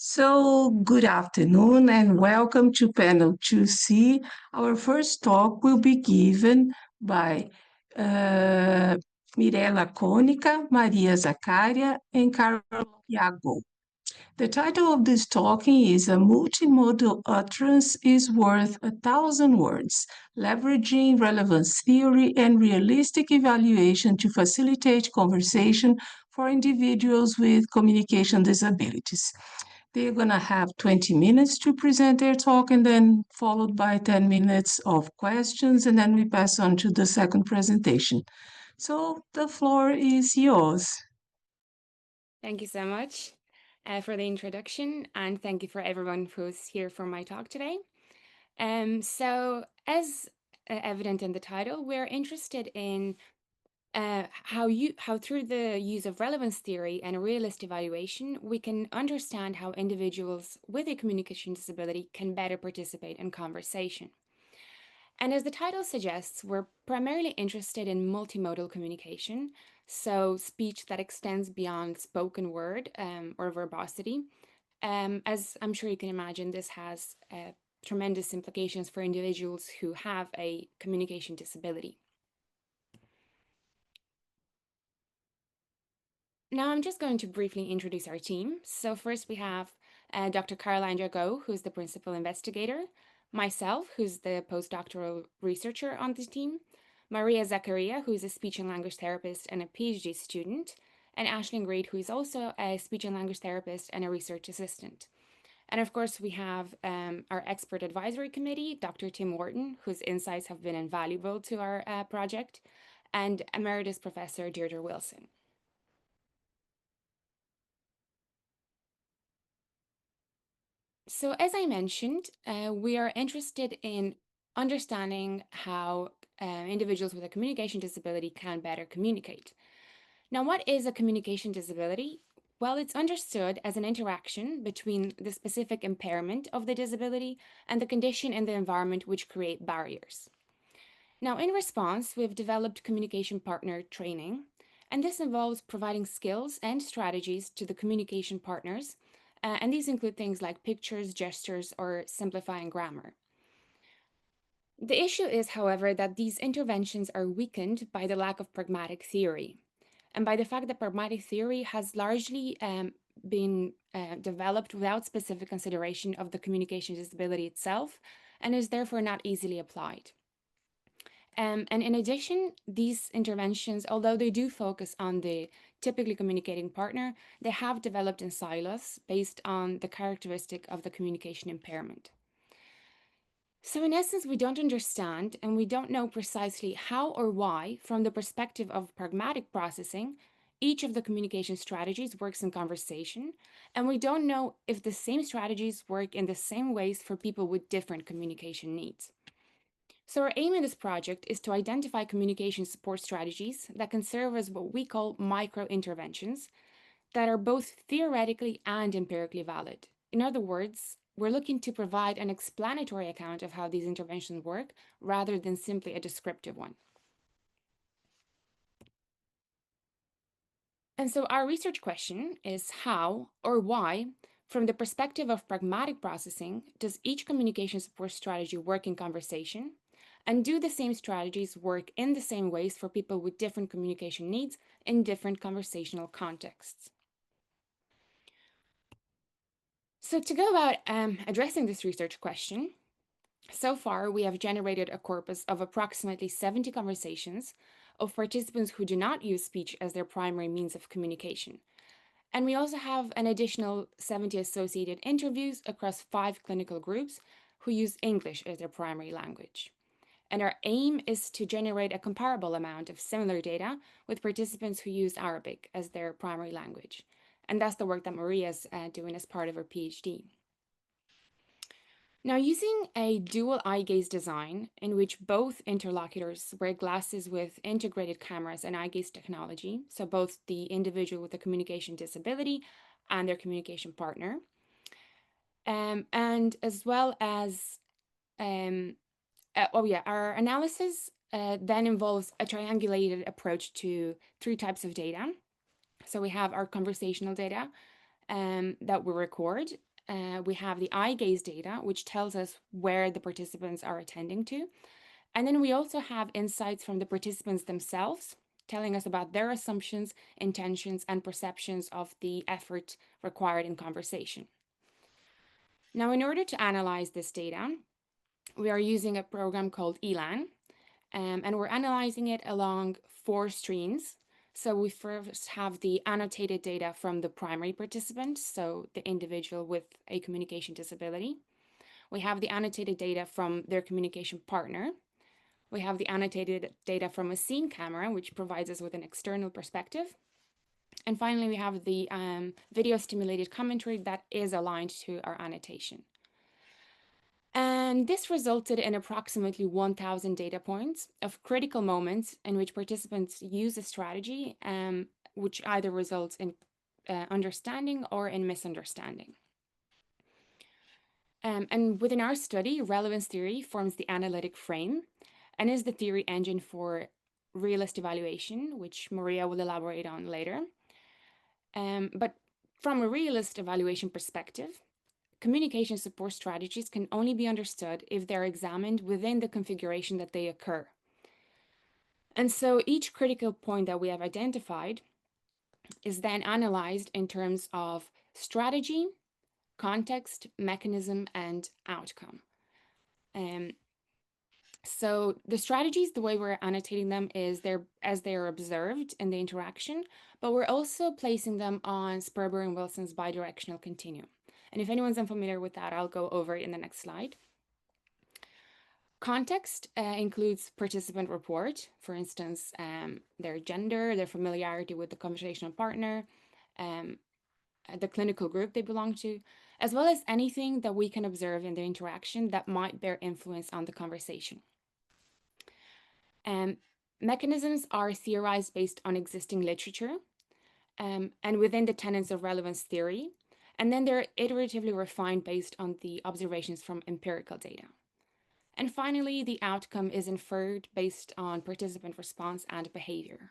So, good afternoon and welcome to panel 2C. Our first talk will be given by uh, Mirella Conica, Maria Zakaria, and Carol Jagoe. The title of this talking is A Multimodal Utterance is Worth 1,000 Words, Leveraging Relevance Theory and Realistic Evaluation to Facilitate Conversation for Individuals with Communication Disabilities. They're going to have 20 minutes to present their talk and then followed by 10 minutes of questions, and then we pass on to the second presentation. So the floor is yours. Thank you so much for the introduction, and thank you for everyone who's here for my talk today. As evident in the title, we're interested in how through the use of relevance theory and a realist evaluation, we can understand how individuals with a communication disability can better participate in conversation. And as the title suggests, we're primarily interested in multimodal communication, so speech that extends beyond spoken word or verbosity. As I'm sure you can imagine, this has tremendous implications for individuals who have a communication disability. Now I'm just going to briefly introduce our team. So first we have Dr. Caroline Jagoe, who's the principal investigator, myself, who's the postdoctoral researcher on the team, Maria Zakaria, who is a speech and language therapist and a PhD student, and Aisling Reid, who is also a speech and language therapist and a research assistant. And of course, we have our expert advisory committee, Dr. Tim Wharton, whose insights have been invaluable to our project, and Emeritus Professor Deirdre Wilson. So as I mentioned, we are interested in understanding how individuals with a communication disability can better communicate. Now, what is a communication disability? Well, it's understood as an interaction between the specific impairment of the disability and the condition in the environment which create barriers. Now, in response, we've developed communication partner training, and this involves providing skills and strategies to the communication partners, and these include things like pictures, gestures, or simplifying grammar. The issue is, however, that these interventions are weakened by the lack of pragmatic theory, and by the fact that pragmatic theory has largely been developed without specific consideration of the communication disability itself, and is therefore not easily applied. And in addition, these interventions, although they do focus on the typically communicating partner, they have developed in silos based on the characteristic of the communication impairment. So in essence, we don't understand and we don't know precisely how or why, from the perspective of pragmatic processing, each of the communication strategies works in conversation, and we don't know if the same strategies work in the same ways for people with different communication needs. So our aim in this project is to identify communication support strategies that can serve as what we call micro-interventions that are both theoretically and empirically valid. In other words, we're looking to provide an explanatory account of how these interventions work rather than simply a descriptive one. And so our research question is how or why, from the perspective of pragmatic processing, does each communication support strategy work in conversation? And do the same strategies work in the same ways for people with different communication needs in different conversational contexts? So to go about addressing this research question, so far we have generated a corpus of approximately 70 conversations of participants who do not use speech as their primary means of communication. And we also have an additional 70 associated interviews across 5 clinical groups who use English as their primary language. And our aim is to generate a comparable amount of similar data with participants who use Arabic as their primary language. And that's the work that Maria is doing as part of her PhD. Now, using a dual eye gaze design in which both interlocutors wear glasses with integrated cameras and eye gaze technology, so both the individual with a communication disability and their communication partner, and as well as our analysis then involves a triangulated approach to 3 types of data. So we have our conversational data that we record, we have the eye gaze data, which tells us where the participants are attending to. And then we also have insights from the participants themselves, telling us about their assumptions, intentions, and perceptions of the effort required in conversation. Now, in order to analyze this data, we are using a program called ELAN, and we're analyzing it along 4 streams. So we first have the annotated data from the primary participant, so the individual with a communication disability. We have the annotated data from their communication partner. We have the annotated data from a scene camera, which provides us with an external perspective. And finally, we have the video stimulated commentary that is aligned to our annotation. And this resulted in approximately 1,000 data points of critical moments in which participants use a strategy, which either results in understanding or in misunderstanding. And within our study, relevance theory forms the analytic frame and is the theory engine for realist evaluation, which Maria will elaborate on later. But from a realist evaluation perspective, communication support strategies can only be understood if they're examined within the configuration that they occur. And so each critical point that we have identified is then analyzed in terms of strategy, context, mechanism, and outcome. So the strategies, the way we're annotating them is as they're observed in the interaction, but we're also placing them on Sperber and Wilson's bidirectional continuum. And if anyone's unfamiliar with that, I'll go over it in the next slide. Context includes participant report, for instance, their gender, their familiarity with the conversational partner, the clinical group they belong to, as well as anything that we can observe in the interaction that might bear influence on the conversation. Mechanisms are theorized based on existing literature and within the tenets of relevance theory, and then they're iteratively refined based on the observations from empirical data. And finally, the outcome is inferred based on participant response and behavior.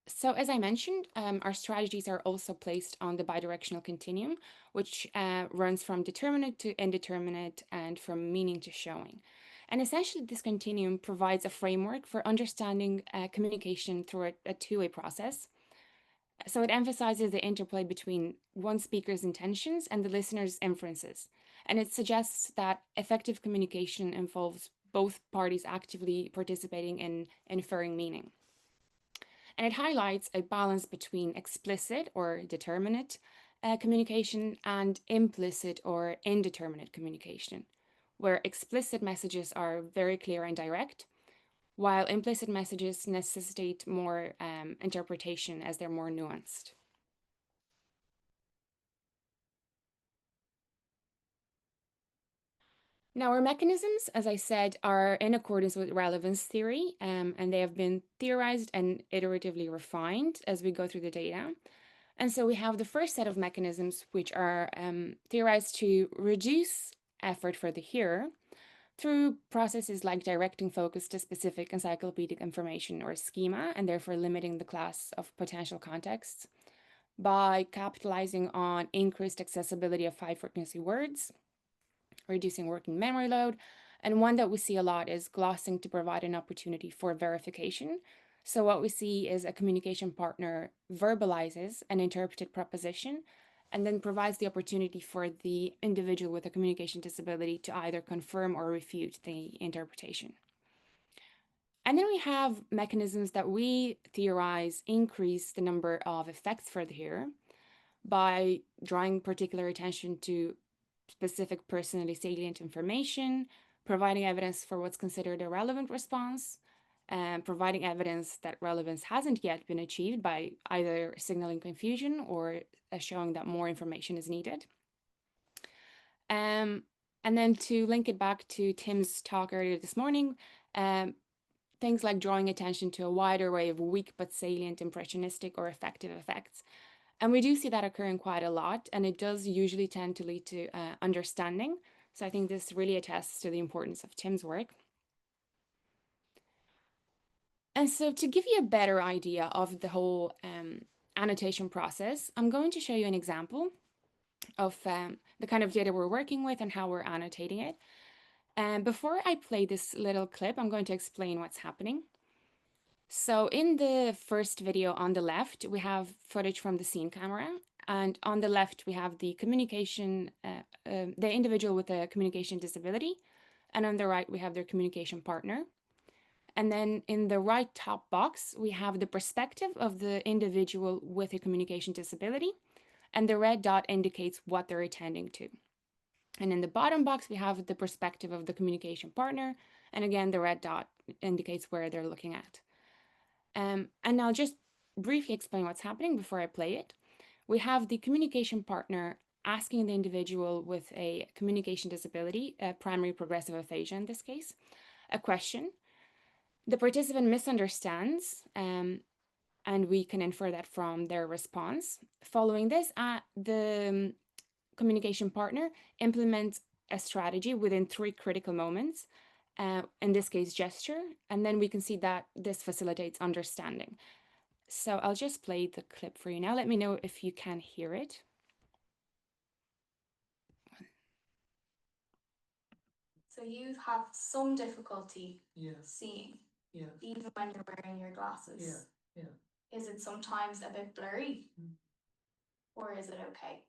So as I mentioned, our strategies are also placed on the bidirectional continuum, which runs from determinate to indeterminate and from meaning to showing. And essentially, this continuum provides a framework for understanding communication through a two-way process. So it emphasizes the interplay between one speaker's intentions and the listener's inferences. And it suggests that effective communication involves both parties actively participating in inferring meaning. And it highlights a balance between explicit or determinate communication and implicit or indeterminate communication, where explicit messages are very clear and direct, while implicit messages necessitate more interpretation as they're more nuanced. Now, our mechanisms, as I said, are in accordance with relevance theory, and they have been theorized and iteratively refined as we go through the data. And so we have the first set of mechanisms, which are theorized to reduce effort for the hearer through processes like directing focus to specific encyclopedic information or schema, and therefore limiting the class of potential contexts, by capitalizing on increased accessibility of high-frequency words, reducing working memory load, and one that we see a lot is glossing to provide an opportunity for verification. So what we see is a communication partner verbalizes an interpreted proposition and then provides the opportunity for the individual with a communication disability to either confirm or refute the interpretation. And then we have mechanisms that we theorize increase the number of effects for the hearer by drawing particular attention to specific personally salient information, providing evidence for what's considered a relevant response, and providing evidence that relevance hasn't yet been achieved by either signaling confusion or showing that more information is needed. And then to link it back to Tim's talk earlier this morning, things like drawing attention to a wide array of weak but salient impressionistic or effective effects. And we do see that occurring quite a lot, and it does usually tend to lead to understanding. So I think this really attests to the importance of Tim's work. And so to give you a better idea of the whole annotation process, I'm going to show you an example of the kind of data we're working with and how we're annotating it. And before I play this little clip, I'm going to explain what's happening. So in the first video on the left, we have footage from the scene camera. And on the left, we have the the individual with a communication disability. And on the right, we have their communication partner. And then in the right top box, we have the perspective of the individual with a communication disability. And the red dot indicates what they're attending to. And in the bottom box, we have the perspective of the communication partner. And again, the red dot indicates where they're looking at. And I'll just briefly explain what's happening before I play it. We have the communication partner asking the individual with a communication disability, a primary progressive aphasia in this case, a question. The participant misunderstands, and we can infer that from their response. Following this, the communication partner implements a strategy within 3 critical moments, in this case, gesture, and then we can see that this facilitates understanding. So I'll just play the clip for you now. Let me know if you can hear it. So you have some difficulty seeing, even when you're wearing your glasses. Is it sometimes a bit blurry, or is it okay?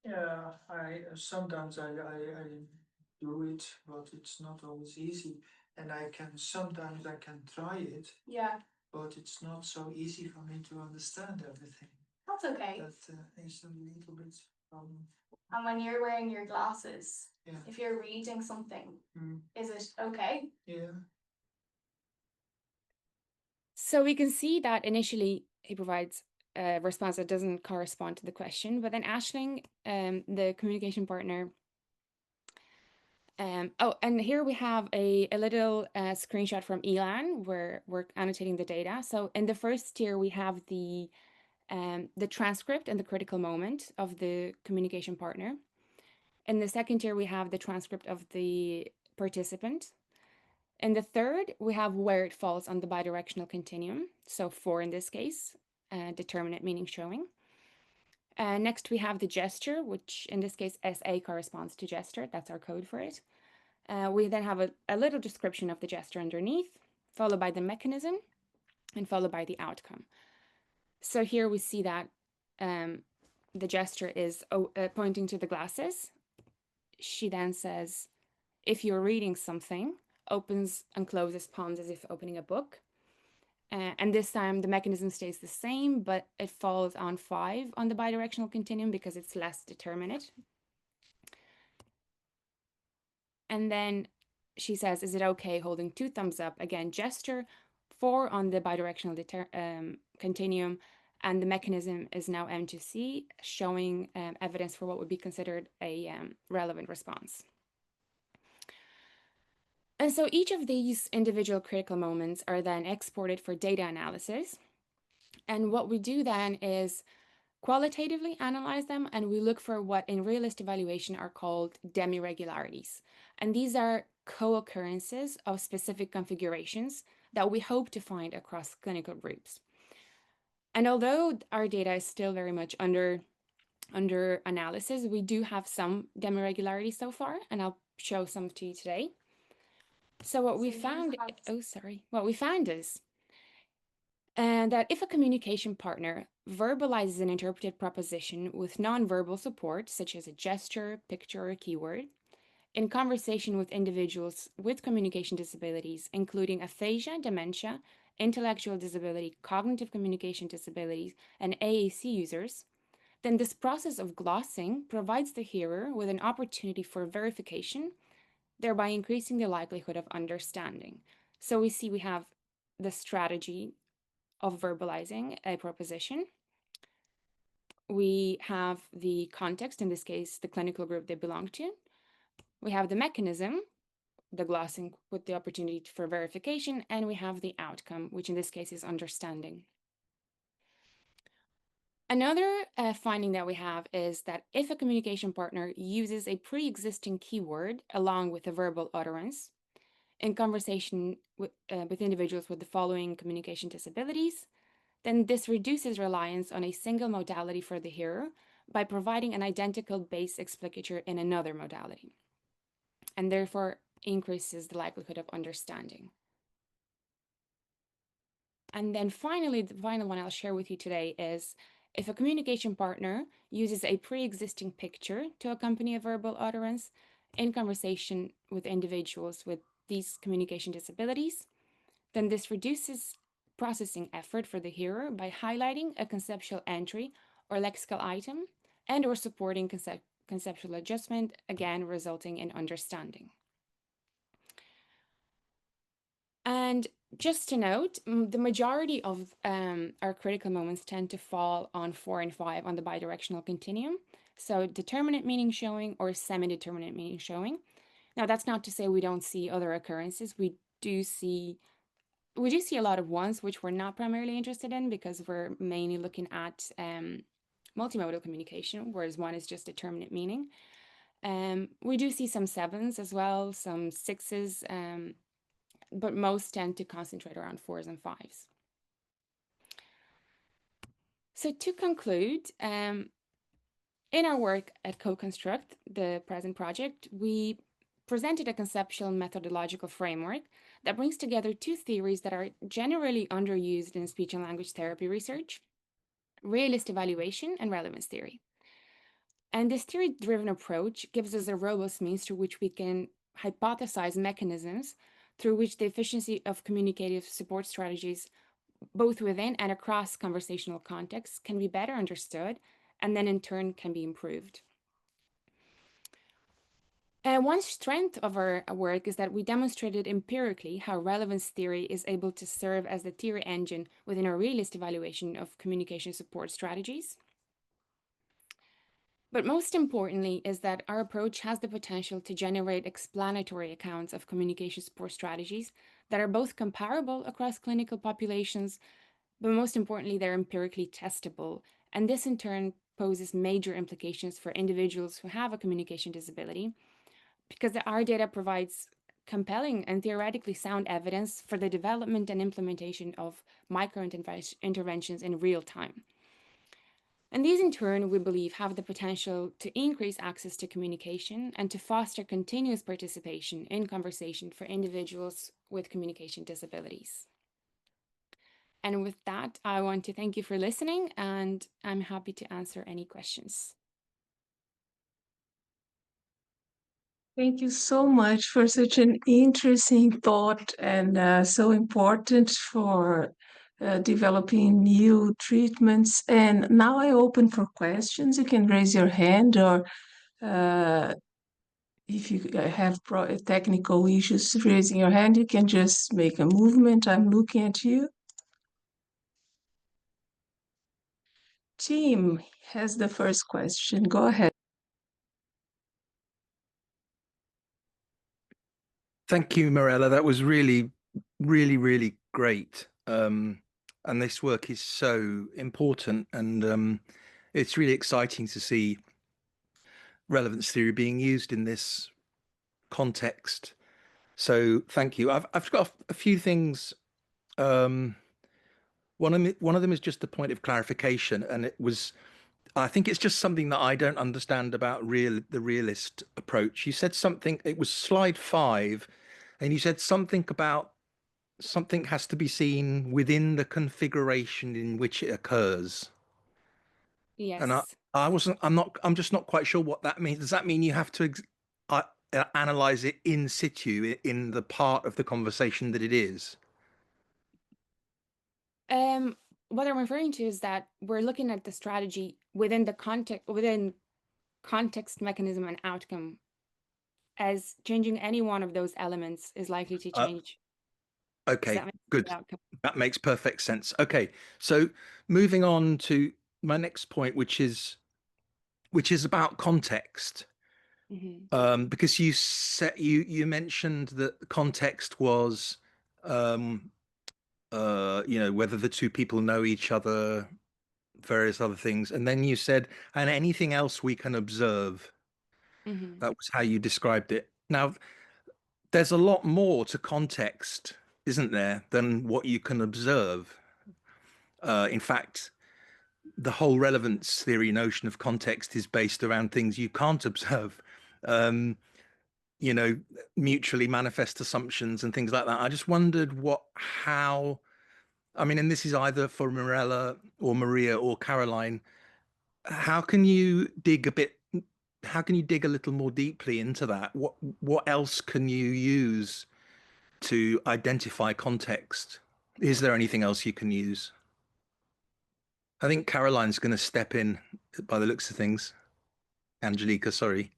Yeah, I sometimes I do it, but it's not always easy. And sometimes I can try it, but it's not so easy for me to understand everything. That's okay. That is a little bit problem. And when you're wearing your glasses, Yeah. if you're reading something, is it okay? Yeah. So we can see that initially he provides a response that doesn't correspond to the question, but then Aisling, the communication partner, oh, and here we have a little screenshot from Elan where we're annotating the data. So in the first tier, we have the transcript and the critical moment of the communication partner. In the second tier, we have the transcript of the participant. In the third, we have where it falls on the bidirectional continuum. So 4 in this case, determinate meaning showing. Next, we have the gesture, which in this case, SA corresponds to gesture. That's our code for it. We then have a little description of the gesture underneath, followed by the mechanism, and followed by the outcome. So here we see that the gesture is pointing to the glasses. She then says, if you're reading something, opens and closes palms as if opening a book. And this time the mechanism stays the same, but it falls on 5 on the bidirectional continuum because it's less determinate. And then she says, is it okay holding 2 thumbs up? Again, gesture, 4 on the bidirectional continuum, and the mechanism is now M2C, showing evidence for what would be considered a relevant response. And so each of these individual critical moments are then exported for data analysis. And what we do then is qualitatively analyze them, and we look for what in realist evaluation are called demi-regularities. And these are co-occurrences of specific configurations that we hope to find across clinical groups. And although our data is still very much under analysis, we do have some demi-regularities so far, and I'll show some to you today. So what we found is that if a communication partner verbalizes an interpreted proposition with nonverbal support, such as a gesture, picture, or keyword, in conversation with individuals with communication disabilities, including aphasia, dementia, intellectual disability, cognitive communication disabilities, and AAC users, then this process of glossing provides the hearer with an opportunity for verification, thereby increasing the likelihood of understanding. So we see we have the strategy of verbalizing a proposition. We have the context, in this case, the clinical group they belong to. We have the mechanism, the glossing with the opportunity for verification, and we have the outcome, which in this case is understanding. Another finding that we have is that if a communication partner uses a pre-existing keyword along with a verbal utterance in conversation with individuals with the following communication disabilities, then this reduces reliance on a single modality for the hearer by providing an identical base explicator in another modality, and therefore increases the likelihood of understanding. And then finally, the final one I'll share with you today is if a communication partner uses a pre-existing picture to accompany a verbal utterance in conversation with individuals with these communication disabilities, then this reduces processing effort for the hearer by highlighting a conceptual entry or lexical item and or supporting conceptual adjustment, again, resulting in understanding. And just to note, the majority of our critical moments tend to fall on 4 and 5 on the bidirectional continuum. So determinate meaning showing or semi-determinate meaning showing. Now, that's not to say we don't see other occurrences. We do see a lot of ones which we're not primarily interested in because we're mainly looking at multimodal communication, whereas one is just determinate meaning. We do see some 7s as well, some 6s, but most tend to concentrate around 4s and 5s. So to conclude, in our work at Co-Construct, the present project, we presented a conceptual methodological framework that brings together two theories that are generally underused in speech and language therapy research: realist evaluation and relevance theory. And this theory-driven approach gives us a robust means through which we can hypothesize mechanisms through which the efficiency of communicative support strategies, both within and across conversational contexts, can be better understood and then in turn can be improved. One strength of our work is that we demonstrated empirically how relevance theory is able to serve as the theory engine within our realist evaluation of communication support strategies. But most importantly is that our approach has the potential to generate explanatory accounts of communication support strategies that are both comparable across clinical populations, but most importantly, they're empirically testable. And this in turn poses major implications for individuals who have a communication disability, because our data provides compelling and theoretically sound evidence for the development and implementation of micro-interventions in real time. And these, in turn, we believe have the potential to increase access to communication and to foster continuous participation in conversation for individuals with communication disabilities. And with that, I want to thank you for listening, and I'm happy to answer any questions. Thank you so much for such an interesting thought and so important for developing new treatments. And now I open for questions. You can raise your hand, or if you have technical issues raising your hand, you can just make a movement. I'm looking at you. Tim has the first question. Go ahead. Thank you, Mirella. That was really, really great. And this work is so important, and it's really exciting to see relevance theory being used in this context. So thank you. I've got a few things. One of them is just a point of clarification, and I think it's just something that I don't understand about the realist approach. You said something, it was slide 5, and you said something about something has to be seen within the configuration in which it occurs. Yes. And I'm just not quite sure what that means. Does that mean you have to analyze it in situ in the part of the conversation that it is? What I'm referring to is that we're looking at the strategy within context, mechanism, and outcome, as changing any one of those elements is likely to change. Okay, good. That makes perfect sense. Okay, so moving on to my next point, which is about context. Mm-hmm. Because you mentioned that context was whether the two people know each other, various other things, and then you said, and anything else we can observe. Mm-hmm. That was how you described it. Now, there's a lot more to context, isn't there, than what you can observe? In fact, the whole relevance theory notion of context is based around things you can't observe. You know, mutually manifest assumptions and things like that. I just wondered how, I mean, and this is either for Mirella or Maria or Caroline, how can you dig a little more deeply into that? What else can you use to identify context? Is there anything else you can use? I think Caroline's going to step in by the looks of things. Angelica, sorry.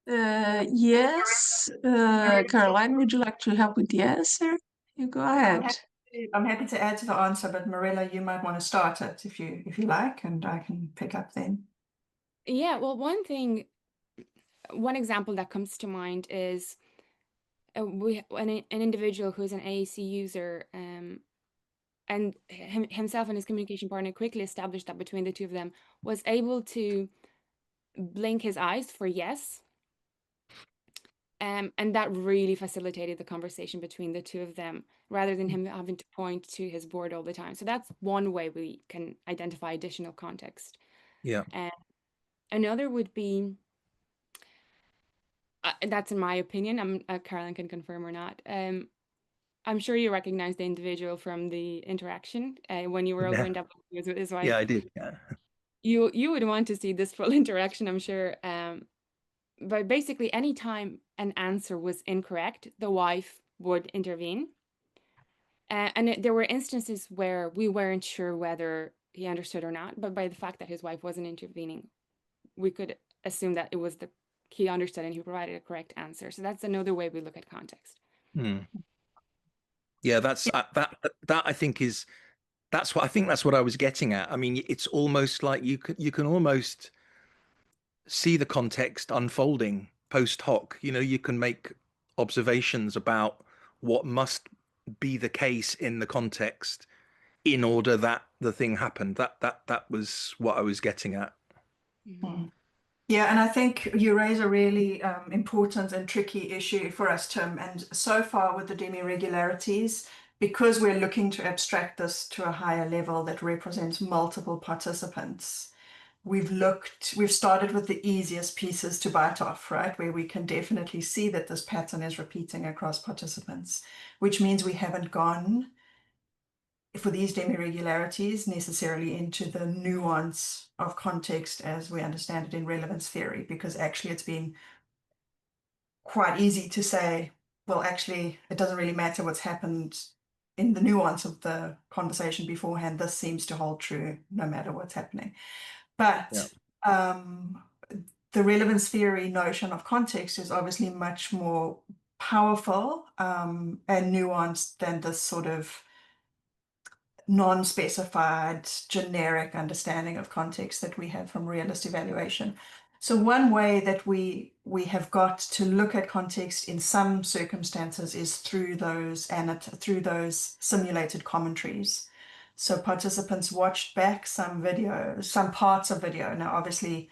Yes, Caroline, would you like to help with the answer? You go ahead. I'm happy to add to the answer, but Marilla, you might want to start it if you like, and I can pick up then. Yeah, well, one example that comes to mind is an individual who's an AAC user, and himself and his communication partner quickly established that between the two of them was able to blink his eyes for yes. And that really facilitated the conversation between the two of them, rather than him having to point to his board all the time. So that's one way we can identify additional context. Yeah. Another would be, that's in my opinion, Caroline can confirm or not. I'm sure you recognize the individual from the interaction when you were over in Dublin with his wife. Yeah, I did. Yeah. You would want to see this full interaction, I'm sure. But basically, anytime an answer was incorrect, the wife would intervene. And there were instances where we weren't sure whether he understood or not, but by the fact that his wife wasn't intervening, we could assume that he understood and he provided a correct answer. So that's another way we look at context. Yeah, that's that I think that's what I was getting at. I mean, it's almost like you can almost see the context unfolding post hoc. You know, you can make observations about what must be the case in the context in order that the thing happened. That was what I was getting at. Mm-hmm. Yeah, and I think you raise a really important and tricky issue for us, Tim. And so far with the demi-regularities, because we're looking to abstract this to a higher level that represents multiple participants, we've started with the easiest pieces to bite off, right? Where we can definitely see that this pattern is repeating across participants, which means we haven't gone for these demi-regularities necessarily into the nuance of context as we understand it in relevance theory, because actually it's been quite easy to say, well, actually, it doesn't really matter what's happened in the nuance of the conversation beforehand. This seems to hold true no matter what's happening. But the relevance theory notion of context is obviously much more powerful and nuanced than this sort of non-specified generic understanding of context that we have from realist evaluation. So one way that we have got to look at context in some circumstances is through those simulated commentaries. So participants watched back some parts of video. Now, obviously,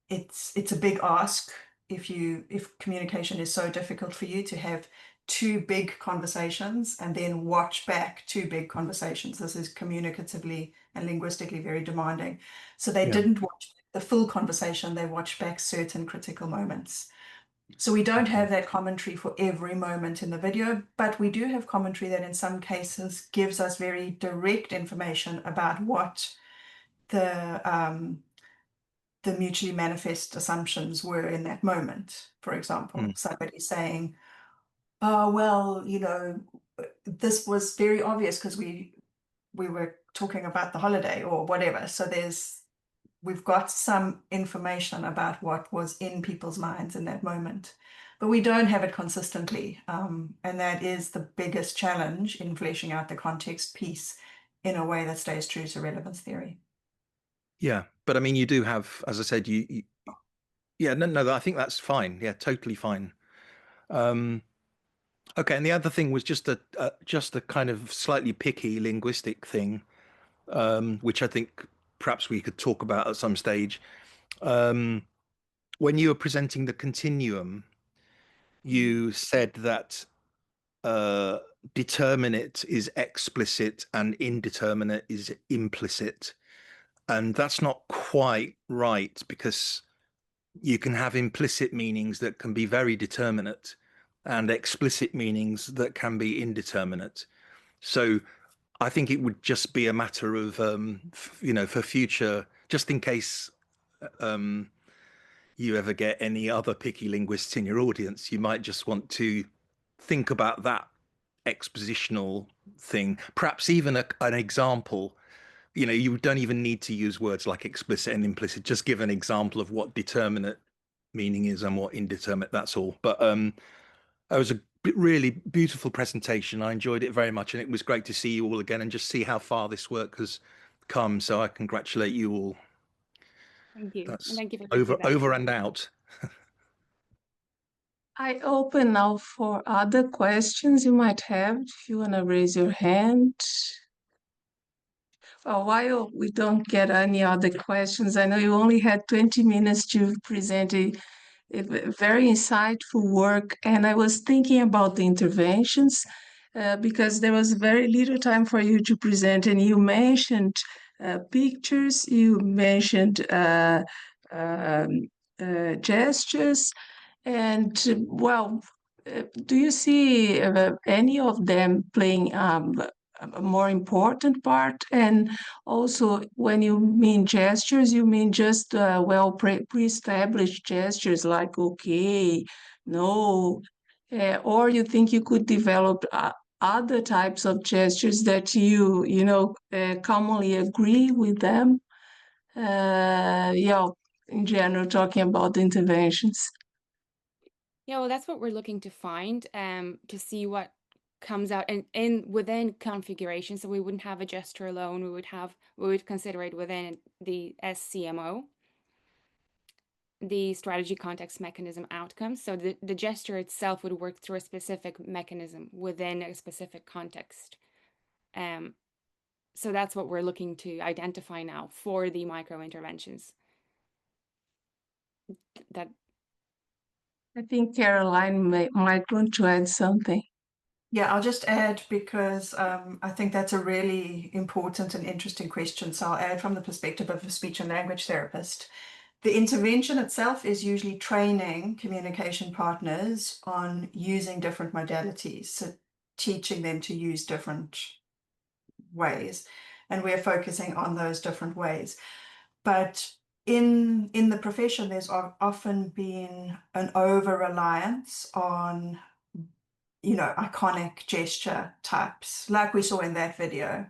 it's a big ask if communication is so difficult for you to have two big conversations and then watch back two big conversations. This is communicatively and linguistically very demanding. So they didn't watch the full conversation, they watched back certain critical moments. So we don't have that commentary for every moment in the video, but we do have commentary that in some cases gives us very direct information about what the mutually manifest assumptions were in that moment. For example, somebody saying, oh, well, you know, this was very obvious because we were talking about the holiday or whatever. So we've got some information about what was in people's minds in that moment, but we don't have it consistently. And that is the biggest challenge in fleshing out the context piece in a way that stays true to relevance theory. Yeah, but I mean, you do have, as I said, no, I think that's fine. Yeah, totally fine. Okay, and the other thing was just a kind of slightly picky linguistic thing, which I think perhaps we could talk about at some stage. When you were presenting the continuum, you said that determinate is explicit and indeterminate is implicit. And that's not quite right, because you can have implicit meanings that can be very determinate and explicit meanings that can be indeterminate. So I think it would just be a matter of, for future, just in case you ever get any other picky linguists in your audience, you might just want to think about that expositional thing, perhaps even an example. You don't even need to use words like explicit and implicit. Just give an example of what determinate meaning is and what indeterminate, that's all. But it was a really beautiful presentation. I enjoyed it very much, and it was great to see you all again and just see how far this work has come. So I congratulate you all. Thank you. That's And thank you for the feedback. over and out. I open now for other questions you might have. If you want to raise your hand. While we don't get any other questions, I know you only had 20 minutes to present a very insightful work, and I was thinking about the interventions because there was very little time for you to present, and you mentioned pictures, you mentioned gestures, and do you see any of them playing a more important part? And also, when you mean gestures, you mean just pre-established gestures like okay, no, or you think you could develop other types of gestures that you commonly agree with them? In general, talking about the interventions. Yeah, well, that's what we're looking to find, to see what comes out and within configuration. So we wouldn't have a gesture alone. We would consider it within the SCMO, the strategy context mechanism outcomes. So the gesture itself would work through a specific mechanism within a specific context. So that's what we're looking to identify now for the micro interventions. I think Caroline might want to add something. Yeah, I'll just add because I think that's a really important and interesting question. So I'll add from the perspective of a speech and language therapist. The intervention itself is usually training communication partners on using different modalities, so teaching them to use different ways. And we're focusing on those different ways. But in the profession, there's often been an over-reliance on iconic gesture types, like we saw in that video.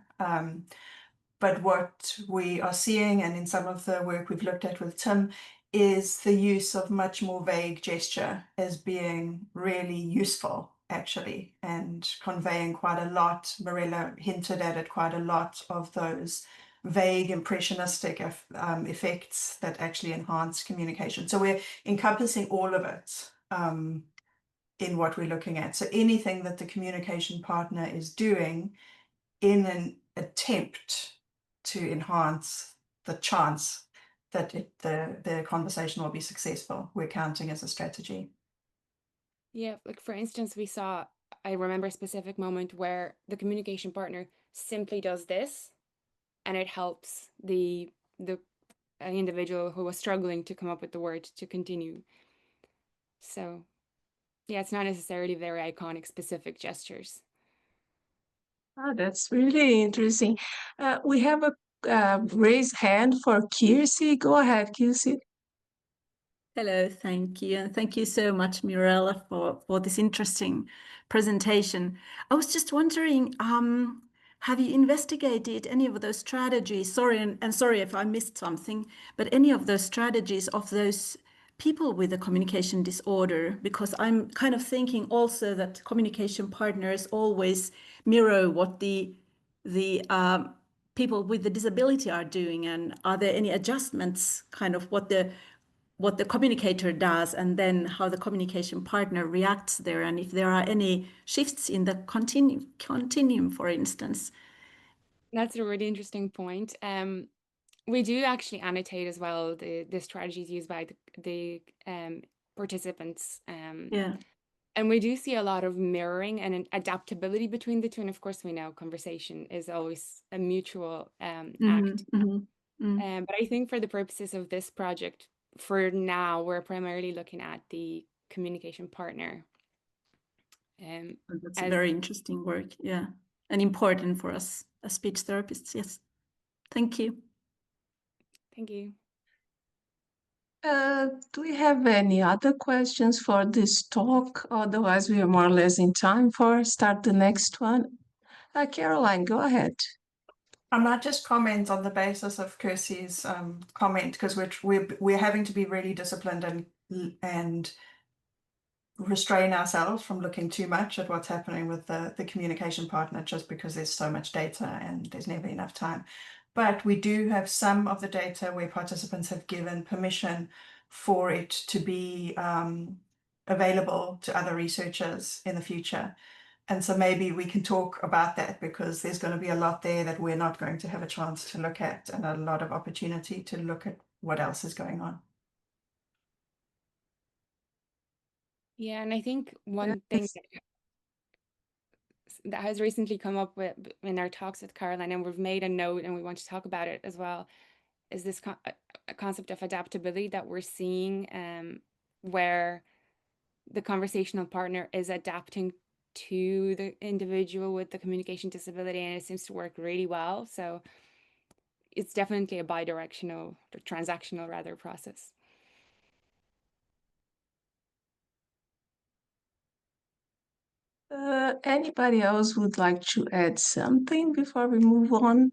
But what we are seeing, and in some of the work we've looked at with Tim, is the use of much more vague gesture as being really useful, actually, and conveying quite a lot. Mirella hinted at it, quite a lot of those vague impressionistic effects that actually enhance communication. So we're encompassing all of it in what we're looking at. So anything that the communication partner is doing in an attempt to enhance the chance that the conversation will be successful, we're counting as a strategy. Yeah, like for instance, I remember a specific moment where the communication partner simply does this, and it helps the individual who was struggling to come up with the word to continue. So yeah, it's not necessarily very iconic specific gestures. Oh, that's really interesting. We have a raised hand for Kirsi. Go ahead, Kirsi. Hello, thank you. And thank you so much, Mirella, for this interesting presentation. I was just wondering, have you investigated any of those strategies? Sorry, and sorry if I missed something, but any of those strategies of those people with a communication disorder? Because I'm kind of thinking also that communication partners always mirror what the people with the disability are doing, and are there any adjustments, kind of what the communicator does, and then how the communication partner reacts there, and if there are any shifts in the continuum, for instance. That's a really interesting point. We do actually annotate as well the strategies used by the participants. Yeah. And we do see a lot of mirroring and an adaptability between the two. And of course, we know conversation is always a mutual act. But I think for the purposes of this project, for now, we're primarily looking at the communication partner. That's very interesting work, yeah, and important for us as speech therapists. Yes, thank you. Thank you. Do we have any other questions for this talk? Otherwise, we are more or less in time for start the next one. Caroline, go ahead. I might just comment on the basis of Kirsty's comment, because we're having to be really disciplined and restrain ourselves from looking too much at what's happening with the communication partner, just because there's so much data and there's never enough time. But we do have some of the data where participants have given permission for it to be available to other researchers in the future. And so maybe we can talk about that, because there's going to be a lot there that we're not going to have a chance to look at, and a lot of opportunity to look at what else is going on. Yeah, and I think one thing that has recently come up with in our talks with Caroline, and we've made a note and we want to talk about it as well, is this concept of adaptability that we're seeing, where the conversational partner is adapting to the individual with the communication disability, and it seems to work really well. So it's definitely a bi-directional, or transactional rather, process. Anybody else would like to add something before we move on?